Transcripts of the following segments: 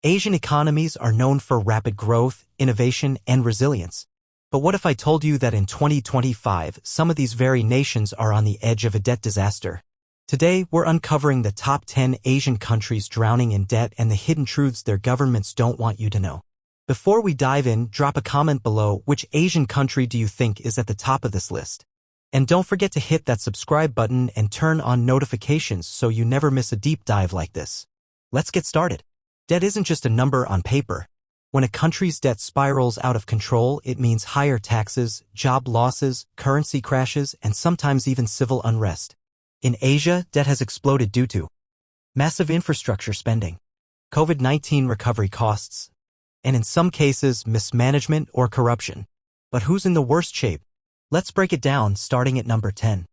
Asian economies are known for rapid growth, innovation, and resilience. But what if I told you that in 2025, some of these very nations are on the edge of a debt disaster? Today, we're uncovering the top 10 Asian countries drowning in debt and the hidden truths their governments don't want you to know. Before we dive in, drop a comment below which Asian country do you think is at the top of this list. And don't forget to hit that subscribe button and turn on notifications so you never miss a deep dive like this. Let's get started. Debt isn't just a number on paper. When a country's debt spirals out of control, it means higher taxes, job losses, currency crashes, and sometimes even civil unrest. In Asia, debt has exploded due to massive infrastructure spending, COVID-19 recovery costs, and in some cases, mismanagement or corruption. But who's in the worst shape? Let's break it down, starting at number 10.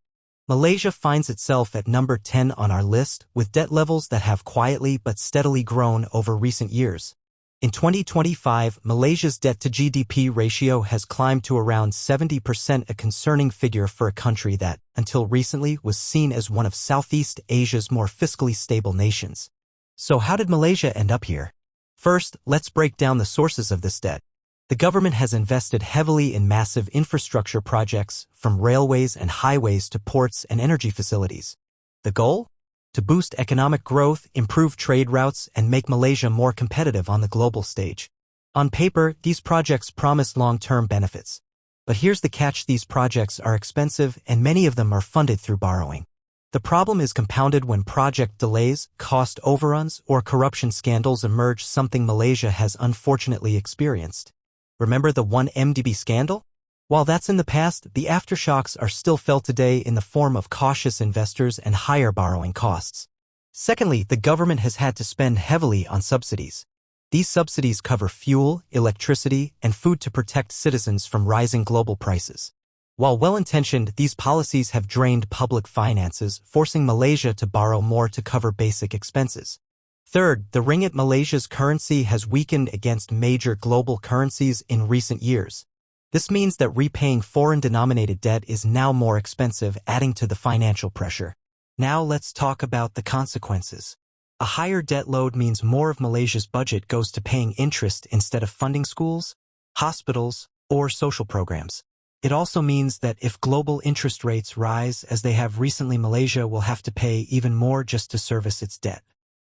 Malaysia finds itself at number 10 on our list, with debt levels that have quietly but steadily grown over recent years. In 2025, Malaysia's debt-to-GDP ratio has climbed to around 70%, a concerning figure for a country that, until recently, was seen as one of Southeast Asia's more fiscally stable nations. So how did Malaysia end up here? First, let's break down the sources of this debt. The government has invested heavily in massive infrastructure projects, from railways and highways to ports and energy facilities. The goal? To boost economic growth, improve trade routes, and make Malaysia more competitive on the global stage. On paper, these projects promise long-term benefits. But here's the catch: these projects are expensive and many of them are funded through borrowing. The problem is compounded when project delays, cost overruns, or corruption scandals emerge, something Malaysia has unfortunately experienced. Remember the 1MDB scandal? While that's in the past, the aftershocks are still felt today in the form of cautious investors and higher borrowing costs. Secondly, the government has had to spend heavily on subsidies. These subsidies cover fuel, electricity, and food to protect citizens from rising global prices. While well-intentioned, these policies have drained public finances, forcing Malaysia to borrow more to cover basic expenses. Third, the ringgit, Malaysia's currency, has weakened against major global currencies in recent years. This means that repaying foreign-denominated debt is now more expensive, adding to the financial pressure. Now let's talk about the consequences. A higher debt load means more of Malaysia's budget goes to paying interest instead of funding schools, hospitals, or social programs. It also means that if global interest rates rise, as they have recently, Malaysia will have to pay even more just to service its debt.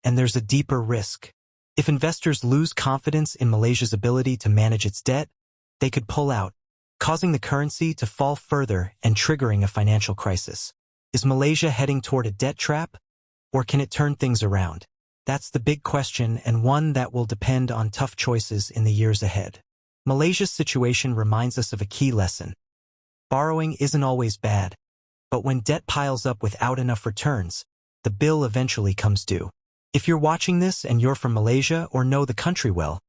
And there's a deeper risk. If investors lose confidence in Malaysia's ability to manage its debt, they could pull out, causing the currency to fall further and triggering a financial crisis. Is Malaysia heading toward a debt trap? Or can it turn things around? That's the big question, and one that will depend on tough choices in the years ahead. Malaysia's situation reminds us of a key lesson. Borrowing isn't always bad, but when debt piles up without enough returns, the bill eventually comes due. If you're watching this and you're from Malaysia or know the country well,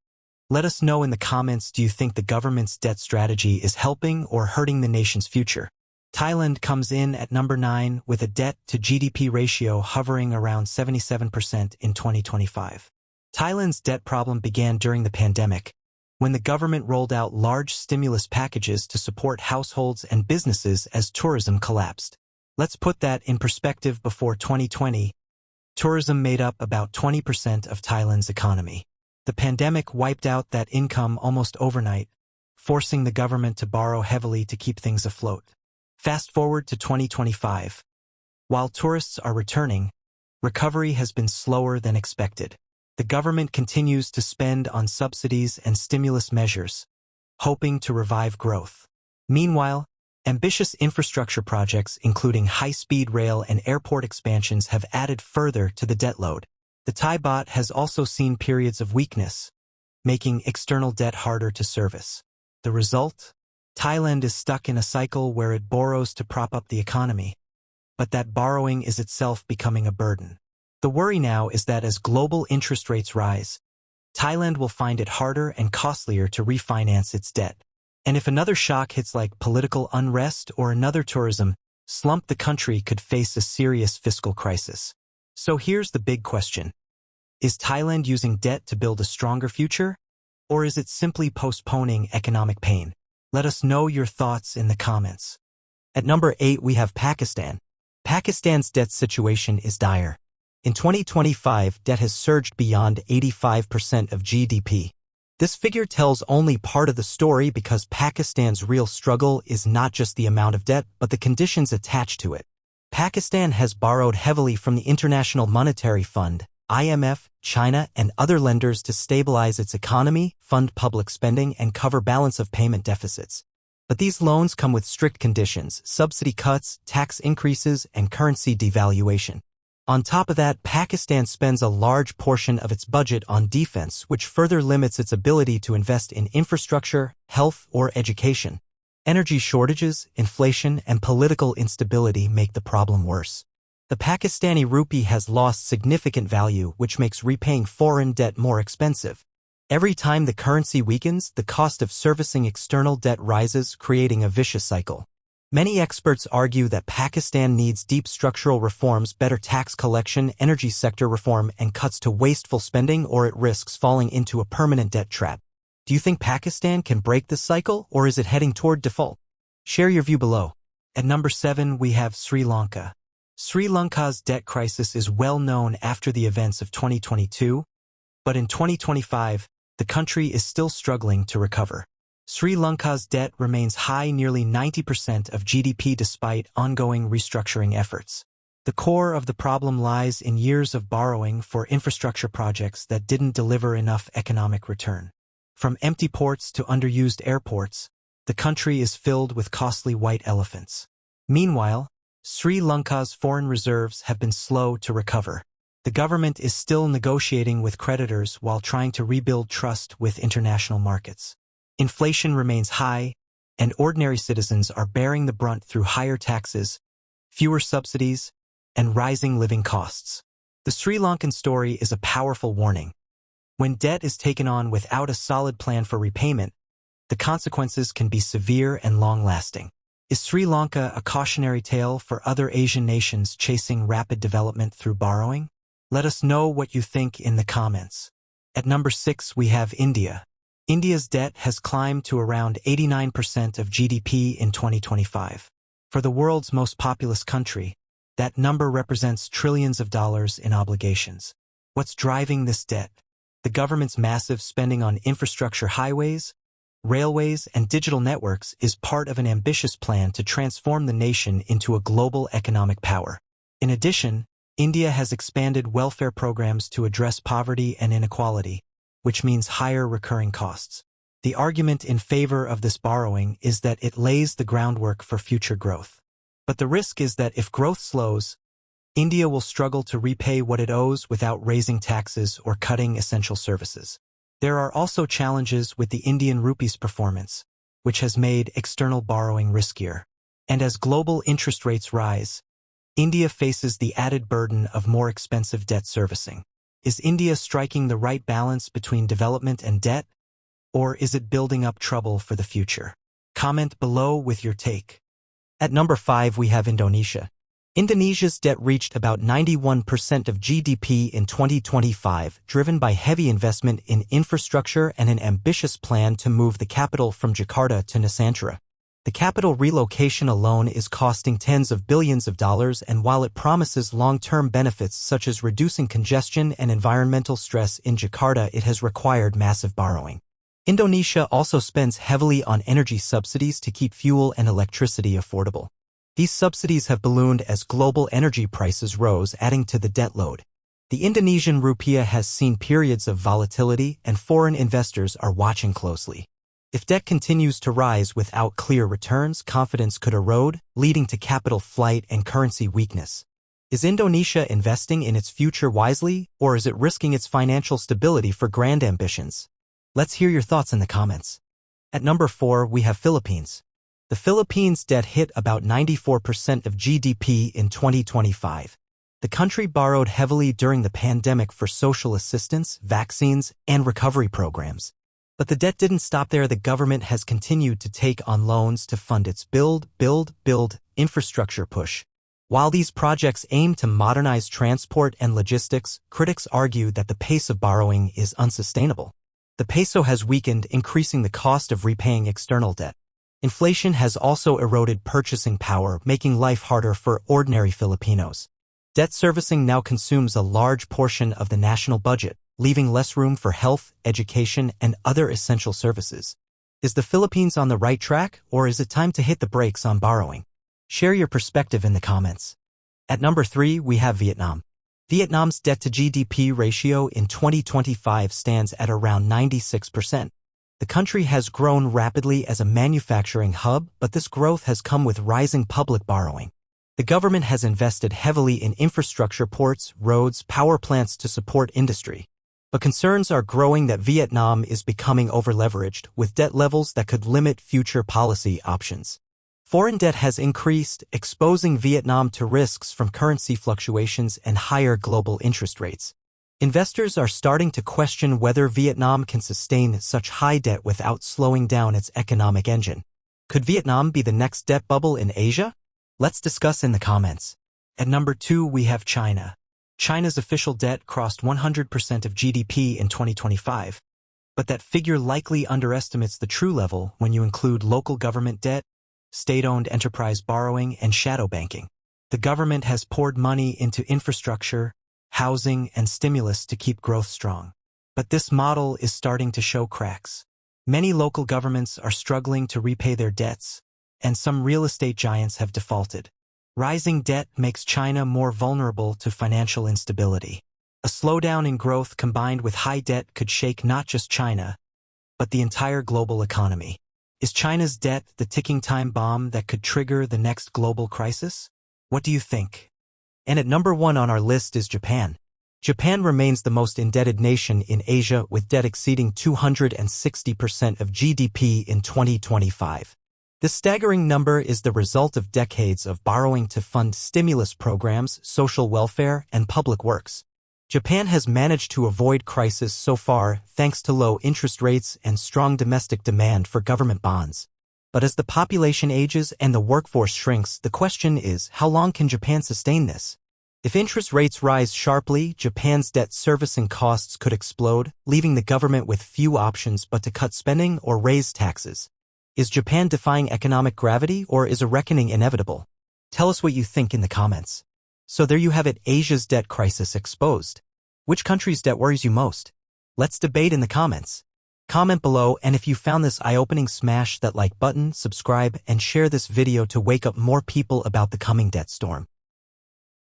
let us know in the comments, do you think the government's debt strategy is helping or hurting the nation's future? Thailand comes in at number 9 with a debt-to-GDP ratio hovering around 77% in 2025. Thailand's debt problem began during the pandemic, when the government rolled out large stimulus packages to support households and businesses as tourism collapsed. Let's put that in perspective. Before 2020, tourism made up about 20% of Thailand's economy. The pandemic wiped out that income almost overnight, forcing the government to borrow heavily to keep things afloat. Fast forward to 2025. While tourists are returning, recovery has been slower than expected. The government continues to spend on subsidies and stimulus measures, hoping to revive growth. Meanwhile, ambitious infrastructure projects, including high-speed rail and airport expansions, have added further to the debt load. The Thai baht has also seen periods of weakness, making external debt harder to service. The result? Thailand is stuck in a cycle where it borrows to prop up the economy, but that borrowing is itself becoming a burden. The worry now is that as global interest rates rise, Thailand will find it harder and costlier to refinance its debt. And if another shock hits, like political unrest or another tourism slump, the country could face a serious fiscal crisis. So here's the big question. Is Thailand using debt to build a stronger future? Or is it simply postponing economic pain? Let us know your thoughts in the comments. At number 8, we have Pakistan. Pakistan's debt situation is dire. In 2025, debt has surged beyond 85% of GDP. This figure tells only part of the story because Pakistan's real struggle is not just the amount of debt but the conditions attached to it. Pakistan has borrowed heavily from the International Monetary Fund, IMF, China, and other lenders to stabilize its economy, fund public spending, and cover balance of payment deficits. But these loans come with strict conditions: subsidy cuts, tax increases, and currency devaluation. On top of that, Pakistan spends a large portion of its budget on defense, which further limits its ability to invest in infrastructure, health, or education. Energy shortages, inflation, and political instability make the problem worse. The Pakistani rupee has lost significant value, which makes repaying foreign debt more expensive. Every time the currency weakens, the cost of servicing external debt rises, creating a vicious cycle. Many experts argue that Pakistan needs deep structural reforms, better tax collection, energy sector reform, and cuts to wasteful spending, or it risks falling into a permanent debt trap. Do you think Pakistan can break this cycle, or is it heading toward default? Share your view below. At number 7, we have Sri Lanka. Sri Lanka's debt crisis is well known after the events of 2022, but in 2025, the country is still struggling to recover. Sri Lanka's debt remains high, nearly 90% of GDP, despite ongoing restructuring efforts. The core of the problem lies in years of borrowing for infrastructure projects that didn't deliver enough economic return. From empty ports to underused airports, the country is filled with costly white elephants. Meanwhile, Sri Lanka's foreign reserves have been slow to recover. The government is still negotiating with creditors while trying to rebuild trust with international markets. Inflation remains high, and ordinary citizens are bearing the brunt through higher taxes, fewer subsidies, and rising living costs. The Sri Lankan story is a powerful warning. When debt is taken on without a solid plan for repayment, the consequences can be severe and long-lasting. Is Sri Lanka a cautionary tale for other Asian nations chasing rapid development through borrowing? Let us know what you think in the comments. At number 6, we have India. India's debt has climbed to around 89% of GDP in 2025. For the world's most populous country, that number represents trillions of dollars in obligations. What's driving this debt? The government's massive spending on infrastructure, highways, railways, and digital networks is part of an ambitious plan to transform the nation into a global economic power. In addition, India has expanded welfare programs to address poverty and inequality, which means higher recurring costs. The argument in favor of this borrowing is that it lays the groundwork for future growth. But the risk is that if growth slows, India will struggle to repay what it owes without raising taxes or cutting essential services. There are also challenges with the Indian rupee's performance, which has made external borrowing riskier. And as global interest rates rise, India faces the added burden of more expensive debt servicing. Is India striking the right balance between development and debt, or is it building up trouble for the future? Comment below with your take. At number 5, we have Indonesia. Indonesia's debt reached about 91% of GDP in 2025, driven by heavy investment in infrastructure and an ambitious plan to move the capital from Jakarta to Nusantara. The capital relocation alone is costing tens of billions of dollars, and while it promises long-term benefits such as reducing congestion and environmental stress in Jakarta, it has required massive borrowing. Indonesia also spends heavily on energy subsidies to keep fuel and electricity affordable. These subsidies have ballooned as global energy prices rose, adding to the debt load. The Indonesian rupiah has seen periods of volatility, and foreign investors are watching closely. If debt continues to rise without clear returns, confidence could erode, leading to capital flight and currency weakness. Is Indonesia investing in its future wisely, or is it risking its financial stability for grand ambitions? Let's hear your thoughts in the comments. At number 4, we have Philippines. The Philippines' debt hit about 94% of GDP in 2025. The country borrowed heavily during the pandemic for social assistance, vaccines, and recovery programs. But the debt didn't stop there. The government has continued to take on loans to fund its build infrastructure push. While these projects aim to modernize transport and logistics, critics argue that the pace of borrowing is unsustainable. The peso has weakened, increasing the cost of repaying external debt. Inflation has also eroded purchasing power, making life harder for ordinary Filipinos. Debt servicing now consumes a large portion of the national budget, leaving less room for health, education, and other essential services. Is the Philippines on the right track, or is it time to hit the brakes on borrowing? Share your perspective in the comments. At number 3, we have Vietnam. Vietnam's debt-to-GDP ratio in 2025 stands at around 96%. The country has grown rapidly as a manufacturing hub, but this growth has come with rising public borrowing. The government has invested heavily in infrastructure, ports, roads, power plants to support industry. But concerns are growing that Vietnam is becoming over-leveraged, with debt levels that could limit future policy options. Foreign debt has increased, exposing Vietnam to risks from currency fluctuations and higher global interest rates. Investors are starting to question whether Vietnam can sustain such high debt without slowing down its economic engine. Could Vietnam be the next debt bubble in Asia? Let's discuss in the comments. At number 2, we have China. China's official debt crossed 100% of GDP in 2025, but that figure likely underestimates the true level when you include local government debt, state-owned enterprise borrowing, and shadow banking. The government has poured money into infrastructure, housing, and stimulus to keep growth strong. But this model is starting to show cracks. Many local governments are struggling to repay their debts, and some real estate giants have defaulted. Rising debt makes China more vulnerable to financial instability. A slowdown in growth combined with high debt could shake not just China, but the entire global economy. Is China's debt the ticking time bomb that could trigger the next global crisis? What do you think? And at number 1 on our list is Japan. Japan remains the most indebted nation in Asia, with debt exceeding 260% of GDP in 2025. This staggering number is the result of decades of borrowing to fund stimulus programs, social welfare, and public works. Japan has managed to avoid crisis so far thanks to low interest rates and strong domestic demand for government bonds. But as the population ages and the workforce shrinks, the question is, how long can Japan sustain this? If interest rates rise sharply, Japan's debt servicing costs could explode, leaving the government with few options but to cut spending or raise taxes. Is Japan defying economic gravity, or is a reckoning inevitable? Tell us what you think in the comments. So there you have it, Asia's debt crisis exposed. Which country's debt worries you most? Let's debate in the comments. Comment below, and if you found this eye-opening, smash that like button, subscribe, and share this video to wake up more people about the coming debt storm.